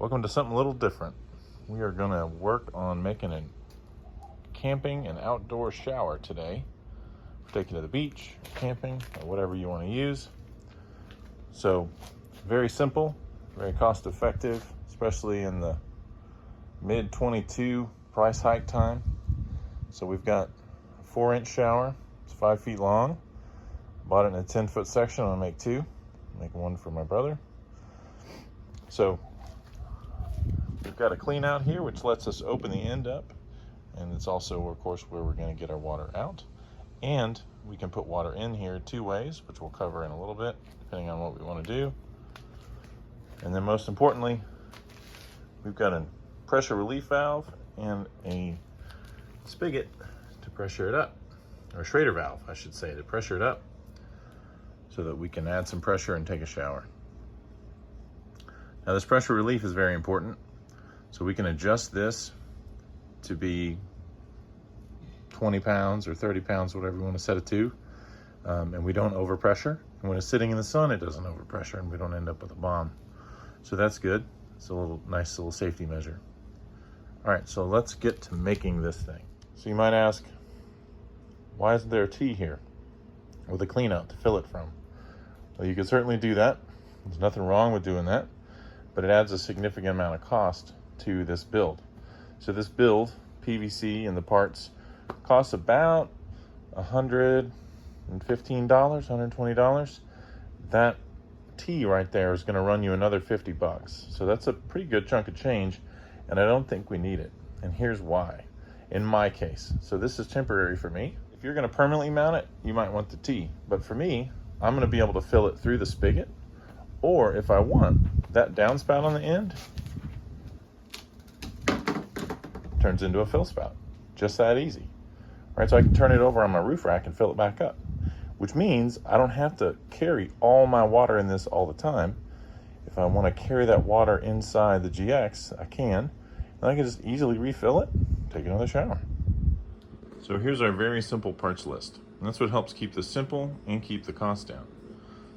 Welcome to something a little different. We are going to work on making a camping and outdoor shower today. Take you to the beach, camping, or whatever you want to use. So, very simple, very cost effective, especially in the mid-22 price hike time. So we've got a 4-inch shower. It's 5 feet long. Bought it in a 10-foot section. I'm gonna make two. Make one for my brother. So we've got a clean out here, which lets us open the end up. And it's also, of course, where we're gonna get our water out. And we can put water in here two ways, which we'll cover in a little bit, depending on what we want to do. And then most importantly, we've got a pressure relief valve and a spigot to pressure it up, or Schrader valve, I should say, to pressure it up so that we can add some pressure and take a shower. Now this pressure relief is very important. So we can adjust this to be 20 pounds or 30 pounds, whatever you want to set it to. And we don't overpressure. And when it's sitting in the sun, it doesn't overpressure and we don't end up with a bomb. So that's good. It's a nice little safety measure. All right, so let's get to making this thing. So you might ask, why isn't there a T here with a clean out to fill it from? Well, you can certainly do that. There's nothing wrong with doing that, but it adds a significant amount of cost to this build. So this build, PVC and the parts, costs about $115, $120. That T right there is going to run you another $50. So that's a pretty good chunk of change, and I don't think we need it. And here's why, in my case. So this is temporary for me. If you're going to permanently mount it, you might want the T. But for me, I'm going to be able to fill it through the spigot, or if I want, that downspout on the end turns into a fill spout. Just that easy. Right, so I can turn it over on my roof rack and fill it back up, which means I don't have to carry all my water in this all the time. If I want to carry that water inside the GX, I can, and I can just easily refill it, take another shower. So here's our very simple parts list. And that's what helps keep this simple and keep the cost down.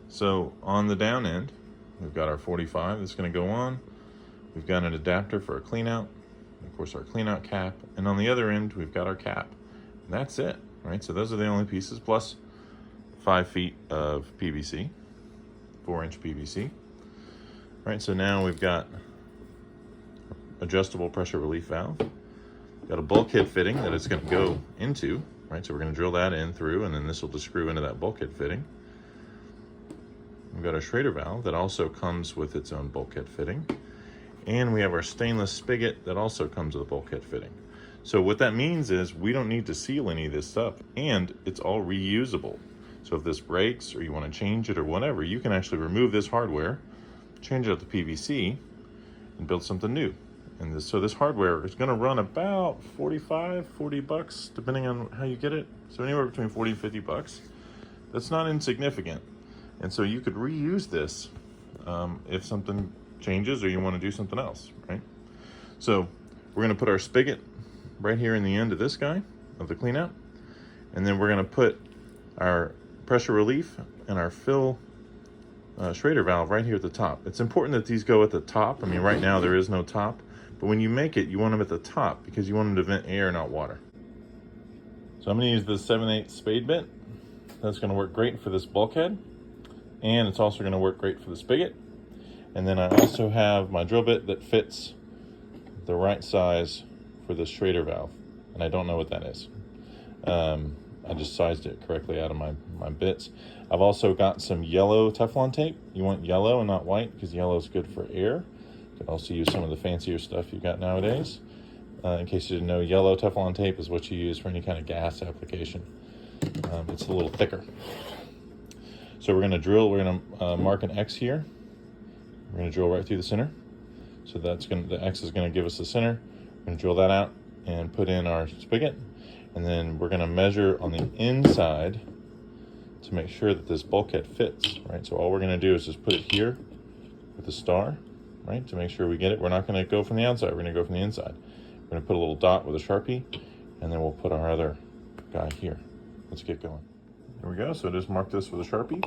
So on the down end, we've got our 45 that's going to go on. We've got an adapter for a clean out, of course our clean out cap, and on the other end we've got our cap. And that's it, right? So those are the only pieces, plus 5 feet of PVC, 4-inch PVC. Right, so now we've got adjustable pressure relief valve. Got a bulkhead fitting that it's going to go into, right? So we're going to drill that in through, and then this will just screw into that bulkhead fitting. We've got a Schrader valve that also comes with its own bulkhead fitting. And we have our stainless spigot that also comes with a bulkhead fitting. So what that means is we don't need to seal any of this stuff, and it's all reusable. So if this breaks or you want to change it or whatever, you can actually remove this hardware, change it up to PVC, and build something new. And so this hardware is going to run about $40 depending on how you get it. So anywhere between 40 and $50. That's not insignificant. And so you could reuse this if something changes or you want to do something else, right? So we're going to put our spigot right here in the end of this guy, of the clean out. And then we're going to put our pressure relief and our fill Schrader valve right here at the top. It's important that these go at the top. I mean, right now there is no top, but when you make it, you want them at the top because you want them to vent air, not water. So I'm going to use the 7/8 spade bit. That's going to work great for this bulkhead, and it's also going to work great for the spigot. And then I also have my drill bit that fits the right size for the Schrader valve, and I don't know what that is. I just sized it correctly out of my bits. I've also got some yellow Teflon tape. You want yellow and not white because yellow is good for air. You can also use some of the fancier stuff you've got nowadays. In case you didn't know, yellow Teflon tape is what you use for any kind of gas application. It's a little thicker. So we're going to drill, we're going to mark an X here. We're going to drill right through the center. So the X is going to give us the center. We're going to drill that out and put in our spigot. And then we're going to measure on the inside to make sure that this bulkhead fits, right? So all we're going to do is just put it here with the star, right? To make sure we get it. We're not going to go from the outside. We're going to go from the inside. We're going to put a little dot with a Sharpie, and then we'll put our other guy here. Let's get going. There we go. So just mark this with a Sharpie.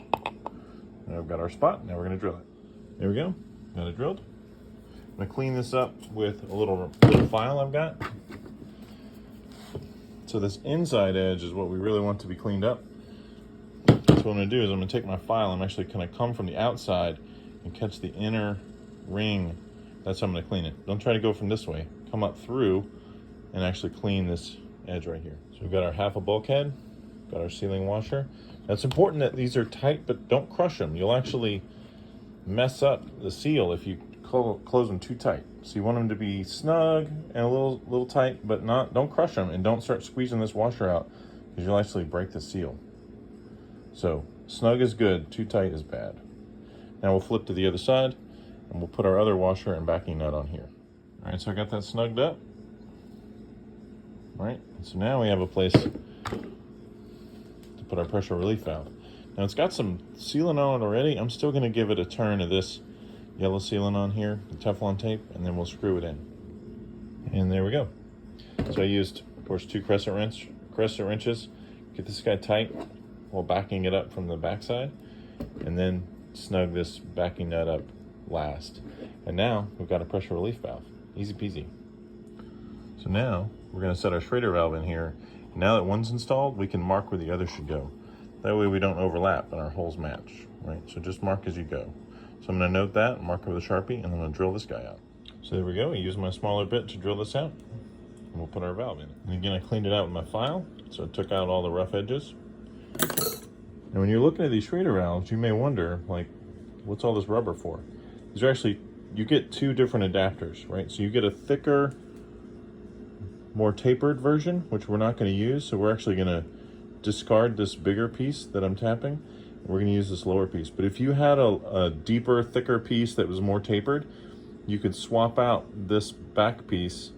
Now we've got our spot. Now we're going to drill it. There we go. Got it drilled. I'm gonna clean this up with a little file I've got. So this inside edge is what we really want to be cleaned up. So what I'm gonna do is I'm gonna take my file, I'm actually gonna come from the outside and catch the inner ring. That's how I'm gonna clean it. Don't try to go from this way. Come up through and actually clean this edge right here. So we've got our half a bulkhead, got our sealing washer. Now it's important that these are tight, but don't crush them. You'll actually mess up the seal if you close them too tight. So you want them to be snug and a little tight, but don't crush them, and don't start squeezing this washer out because you'll actually break the seal. So snug is good, too tight is bad. Now we'll flip to the other side and we'll put our other washer and backing nut on here. All right, so I got that snugged up. All right, so now we have a place to put our pressure relief valve. Now it's got some sealant on it already. I'm still gonna give it a turn of this yellow sealant on here, the Teflon tape, and then we'll screw it in. And there we go. So I used, of course, 2 crescent wrenches. Get this guy tight while backing it up from the backside, and then snug this backing nut up last. And now we've got a pressure relief valve. Easy peasy. So now we're gonna set our Schrader valve in here. And now that one's installed, we can mark where the other should go. That way we don't overlap and our holes match, right? So just mark as you go. So I'm gonna note that, mark it with a Sharpie, and I'm gonna drill this guy out. So there we go, I use my smaller bit to drill this out, and we'll put our valve in. And again, I cleaned it out with my file, so I took out all the rough edges. And when you're looking at these Schrader valves, you may wonder, like, what's all this rubber for? These are actually, you get 2 different adapters, right? So you get a thicker, more tapered version, which we're not gonna use, so we're actually gonna discard this bigger piece that I'm tapping. We're gonna use this lower piece. But if you had a deeper, thicker piece that was more tapered, you could swap out this back piece,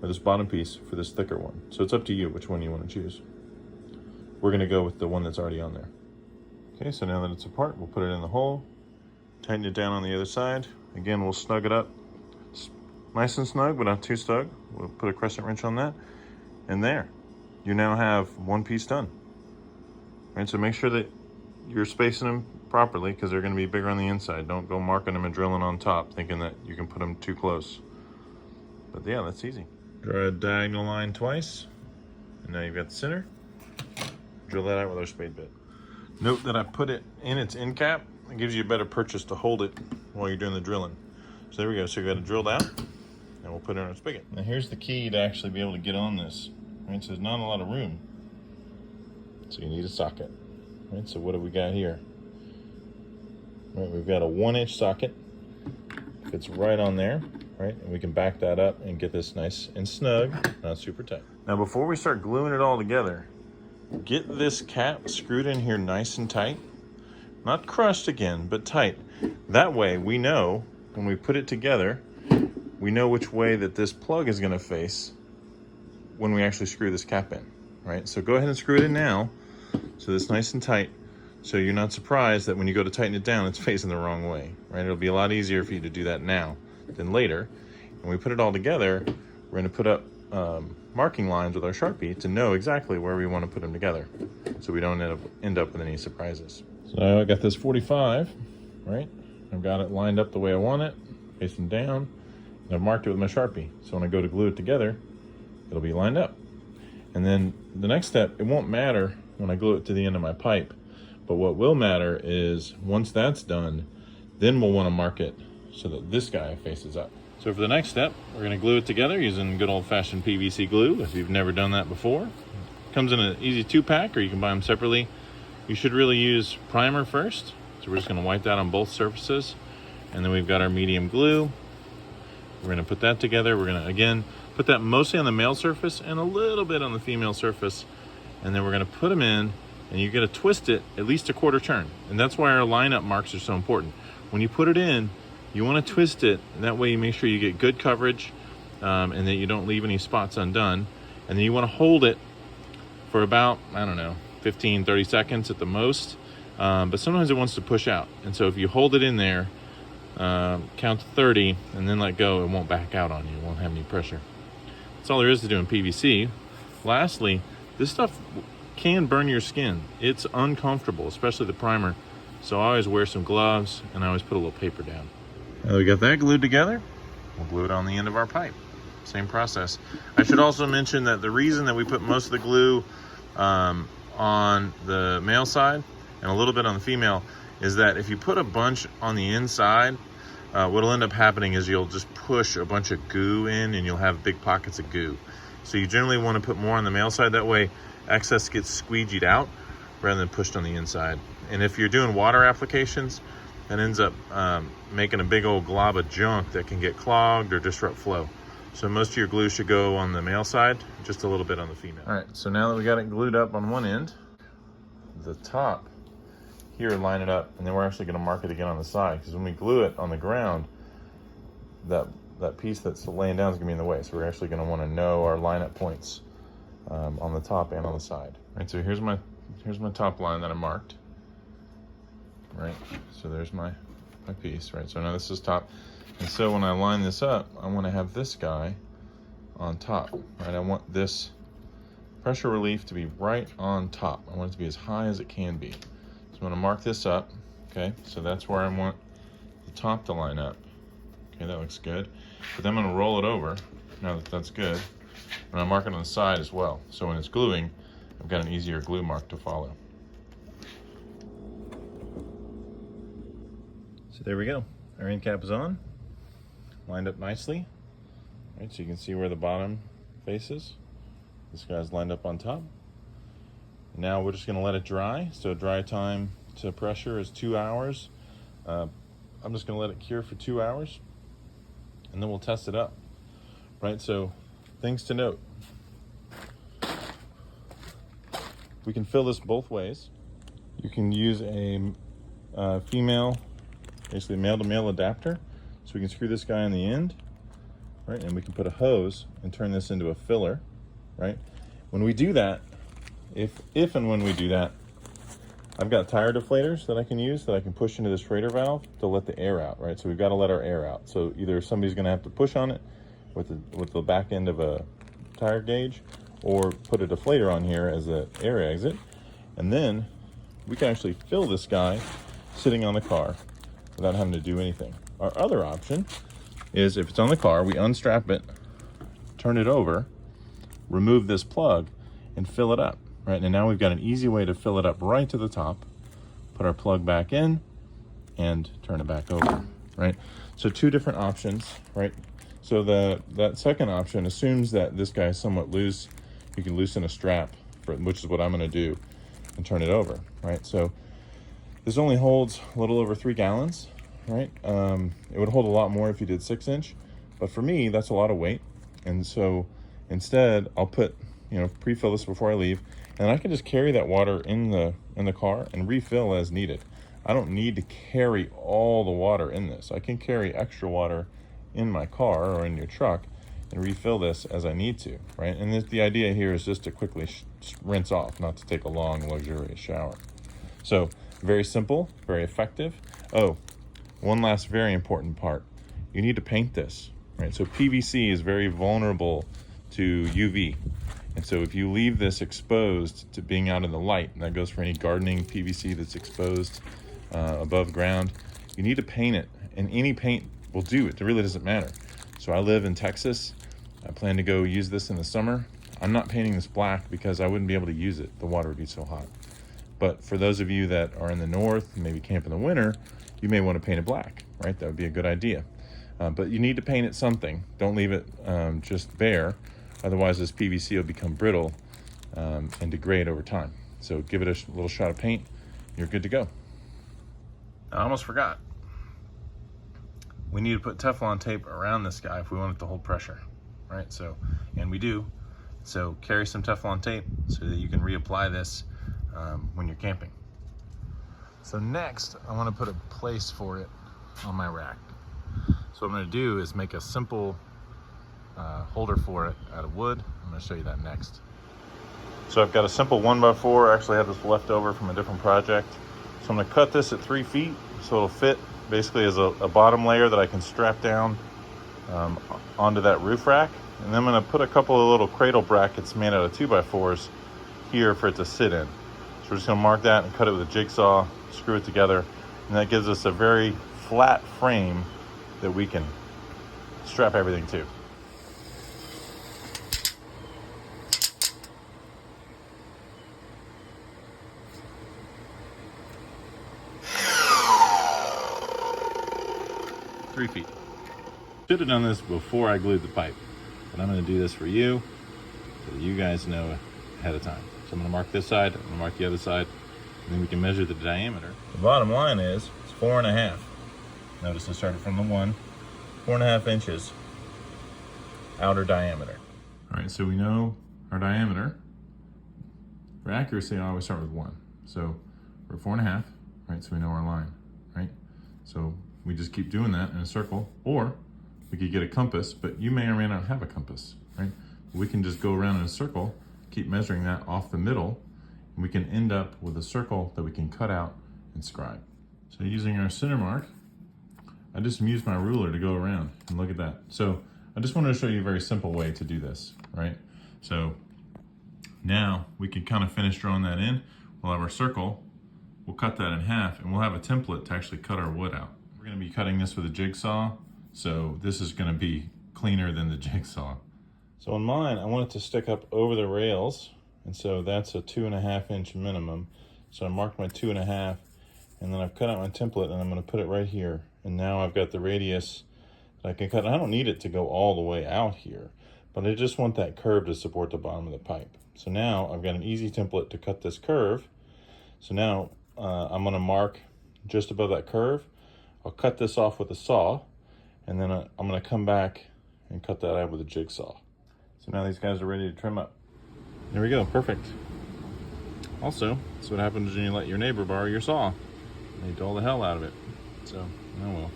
or this bottom piece, for this thicker one. So it's up to you which one you wanna choose. We're gonna go with the one that's already on there. Okay, so now that it's apart, we'll put it in the hole, tighten it down on the other side. Again, we'll snug it up. Nice and snug, but not too snug. We'll put a crescent wrench on that. And there, you now have one piece done. Right, so make sure that you're spacing them properly because they're going to be bigger on the inside. Don't go marking them and drilling on top thinking that you can put them too close. But yeah, that's easy. Draw a diagonal line twice, and now you've got the center. Drill that out with our spade bit. Note that I put it in its end cap. It gives you a better purchase to hold it while you're doing the drilling. So there we go. So we got it drilled out, and we'll put it in our spigot. Now here's the key to actually be able to get on this. Right, so there's not a lot of room. So you need a socket. Right, so what do we got here? Right, we've got a 1-inch socket. Fits right on there, right? And we can back that up and get this nice and snug, not super tight. Now before we start gluing it all together, get this cap screwed in here nice and tight. Not crushed again, but tight. That way we know when we put it together, we know which way that this plug is gonna face when we actually screw this cap in, right? So go ahead and screw it in now, so it's nice and tight, so you're not surprised that when you go to tighten it down, it's facing the wrong way, right? It'll be a lot easier for you to do that now than later. When we put it all together, we're gonna put up marking lines with our Sharpie to know exactly where we wanna put them together, so we don't end up with any surprises. So I got this 45, right? I've got it lined up the way I want it, facing down, and I've marked it with my Sharpie. So when I go to glue it together, it'll be lined up. And then the next step, it won't matter when I glue it to the end of my pipe, but what will matter is once that's done, then we'll want to mark it so that this guy faces up. So for the next step, we're going to glue it together using good old-fashioned PVC glue if you've never done that before. It comes in an easy 2-pack, or you can buy them separately. You should really use primer first. So we're just going to wipe that on both surfaces. And then we've got our medium glue. We're going to put that together. We're going to, again, put that mostly on the male surface and a little bit on the female surface. And then we're going to put them in, and you're going to twist it at least a quarter turn. And that's why our lineup marks are so important. When you put it in, you want to twist it. And that way you make sure you get good coverage and that you don't leave any spots undone. And then you want to hold it for about, I don't know, 15, 30 seconds at the most. But sometimes it wants to push out. And so if you hold it in there, count to 30 and then let go, it won't back out on you. It won't have any pressure. That's all there is to do in PVC. Lastly, this stuff can burn your skin. It's uncomfortable, especially the primer. So I always wear some gloves and I always put a little paper down. Now we got that glued together. we'll glue it on the end of our pipe. Same process. I should also mention that the reason that we put most of the glue on the male side and a little bit on the female is that if you put a bunch on the inside, what'll end up happening is you'll just push a bunch of goo in and you'll have big pockets of goo. So you generally want to put more on the male side. That way excess gets squeegeed out rather than pushed on the inside. And if you're doing water applications, that ends up making a big old glob of junk that can get clogged or disrupt flow. So most of your glue should go on the male side, just a little bit on the female. All right, so now that we got it glued up on one end, the top here, line it up, and then we're actually gonna mark it again on the side, because when we glue it on the ground, that piece that's laying down is gonna be in the way. So we're actually gonna wanna know our lineup points on the top and on the side. All right, so here's my top line that I marked. Right, so there's my piece, right? So now this is top. And so when I line this up, I want to have this guy on top, right? I want this pressure relief to be right on top. I want it to be as high as it can be. So I'm going to mark this up, okay? So that's where I want the top to line up. Okay, that looks good. But then I'm going to roll it over, now that that's good, and I'll mark it on the side as well. So when it's gluing, I've got an easier glue mark to follow. So there we go. Our end cap is on, lined up nicely. Right, so you can see where the bottom faces. This guy's lined up on top. Now we're just going to let it dry. So dry time to pressure is 2 hours. I'm just going to let it cure for 2 hours, and then we'll test it up. Right, so things to note. We can fill this both ways. You can use a female, basically male-to-male adapter, so we can screw this guy on the end, right? And we can put a hose and turn this into a filler, right? When we do that, if and when we do that, I've got tire deflators that I can use that I can push into this Schrader valve to let the air out, right? So we've got to let our air out. So either somebody's going to have to push on it with the back end of a tire gauge, or put a deflator on here as an air exit, and then we can actually fill this guy sitting on the car without having to do anything. Our other option is, if it's on the car, we unstrap it, turn it over, remove this plug, and fill it up, right? And now we've got an easy way to fill it up right to the top, put our plug back in, and turn it back over, right? So two different options, right? So that second option assumes that this guy is somewhat loose. You can loosen a strap, which is what I'm gonna do, and turn it over, right? So this only holds a little over 3 gallons, right? It would hold a lot more if you did 6-inch, but for me, that's a lot of weight. And so instead, I'll put, pre-fill this before I leave, and I can just carry that water in the car and refill as needed. I don't need to carry all the water in this. I can carry extra water in my car or in your truck and refill this as I need to, right? And the idea here is just to quickly rinse off, not to take a long, luxurious shower. So very simple, very effective. Oh, one last very important part. You need to paint this, right? So PVC is very vulnerable to UV. And so if you leave this exposed to being out in the light, and that goes for any gardening PVC that's exposed above ground, you need to paint it. And any paint will do it. It really doesn't matter. So I live in Texas. I plan to go use this in the summer. I'm not painting this black because I wouldn't be able to use it. The water would be so hot. But for those of you that are in the north, maybe camp in the winter, you may want to paint it black, right? That would be a good idea. But you need to paint it something. Don't leave it just bare. Otherwise, this PVC will become brittle and degrade over time. So give it a little shot of paint. You're good to go. I almost forgot. We need to put Teflon tape around this guy if we want it to hold pressure, right? So, and we do. So carry some Teflon tape so that you can reapply this when you're camping. So next, I want to put a place for it on my rack. So what I'm going to do is make a simple holder for it out of wood. I'm going to show you that next. So I've got a simple 1x4. I actually had this left over from a different project. So I'm going to cut this at 3 feet so it'll fit basically as a bottom layer that I can strap down onto that roof rack. And then I'm going to put a couple of little cradle brackets made out of 2x4s here for it to sit in. So we're just going to mark that and cut it with a jigsaw, screw it together, and that gives us a very flat frame that we can strap everything to. .3 feet. Should have done this before I glued the pipe, but I'm going to do this for you so that you guys know ahead of time. So I'm going to mark this side, I'm going to mark the other side, and then we can measure the diameter. The bottom line is it's 4.5. Notice I started from the 4.5 inches outer diameter. All right, so we know our diameter. For accuracy, I always start with 1. So we're 4.5, right? So we know our line, right? So we just keep doing that in a circle, or we could get a compass, but you may or may not have a compass, right? We can just go around in a circle, keep measuring that off the middle, and we can end up with a circle that we can cut out and scribe. So using our center mark, I just used my ruler to go around, and look at that. So I just wanted to show you a very simple way to do this, right? So now we can kind of finish drawing that in. We'll have our circle, we'll cut that in half, and we'll have a template to actually cut our wood out. We're going to be cutting this with a jigsaw, so this is going to be cleaner than the jigsaw. So on mine, I want it to stick up over the rails, and so that's a 2.5 inch minimum. So I marked my 2.5, and then I've cut out my template, and I'm going to put it right here. And now I've got the radius that I can cut. And I don't need it to go all the way out here, but I just want that curve to support the bottom of the pipe. So now I've got an easy template to cut this curve. So now I'm going to mark just above that curve. I'll cut this off with a saw, and then I'm going to come back and cut that out with a jigsaw. So now these guys are ready to trim up. There we go, perfect. Also, that's what happens when you let your neighbor borrow your saw. They dull the hell out of it. So, oh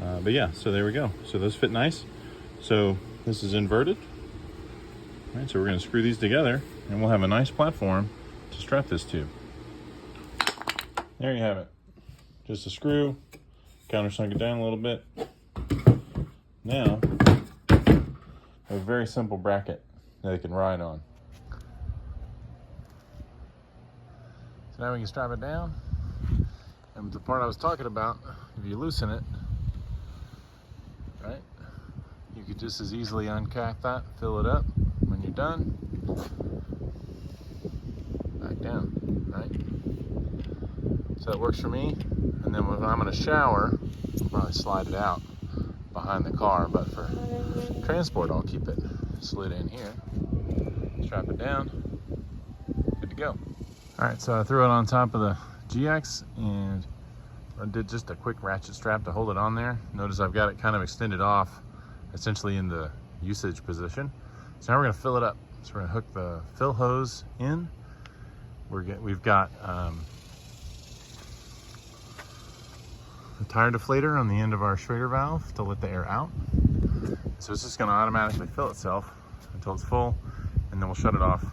well. But yeah, so there we go. So those fit nice. So this is inverted. All right, so we're going to screw these together, and we'll have a nice platform to strap this to. There you have it. Just a screw. Countersunk it down a little bit. Now, a very simple bracket that it can ride on. So now we can strap it down. And the part I was talking about, if you loosen it, right, you could just as easily uncap that, fill it up. When you're done, back down, right? So that works for me. And then when I'm in a shower, I'll probably slide it out behind the car, but for transport, I'll keep it slid in here. Strap it down, good to go. All right, so I threw it on top of the GX, and I did just a quick ratchet strap to hold it on there. Notice I've got it kind of extended off, essentially in the usage position. So now we're gonna fill it up. So we're gonna hook the fill hose in. We've got a tire deflator on the end of our Schrader valve to let the air out. So it's just gonna automatically fill itself until it's full, and then we'll shut it off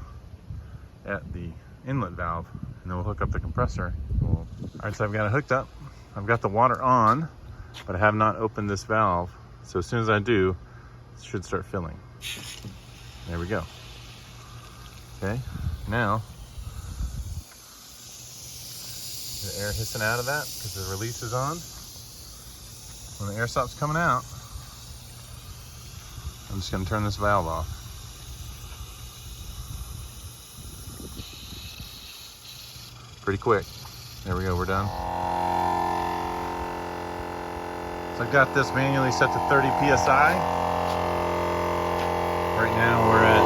at the inlet valve, and then we'll hook up the compressor. All right, so I've got it hooked up. I've got the water on, but I have not opened this valve. So as soon as I do, it should start filling. There we go. Okay, now the air hissing out of that because the release is on. When the air stops coming out, I'm just going to turn this valve off. Pretty quick. There we go, we're done. So I've got this manually set to 30 PSI. Right now we're at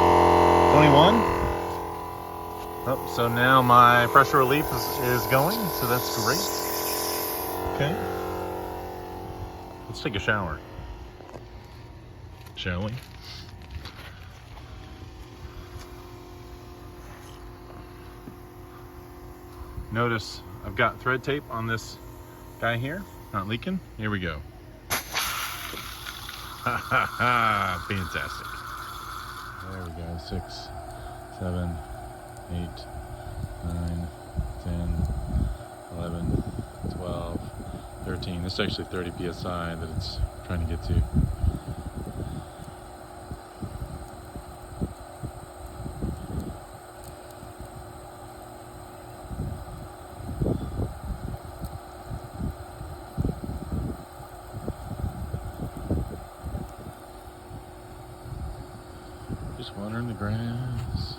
21. Oh, so now my pressure relief is going, so that's great. Okay. Let's take a shower, shall we? Notice I've got thread tape on this guy here, not leaking. Here we go. Ha ha ha, fantastic. There we go, 6, 7, 8, 9, 10, 11, 12, 13. This is actually 30 PSI that it's trying to get to. Just watering the grass.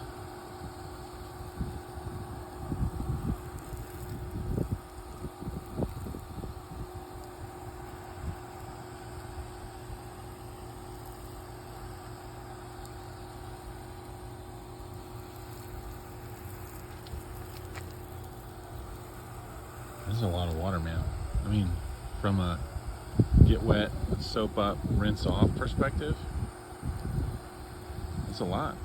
This is a lot of water, man. I mean, from a get wet, soap up, rinse off perspective, it's a lot.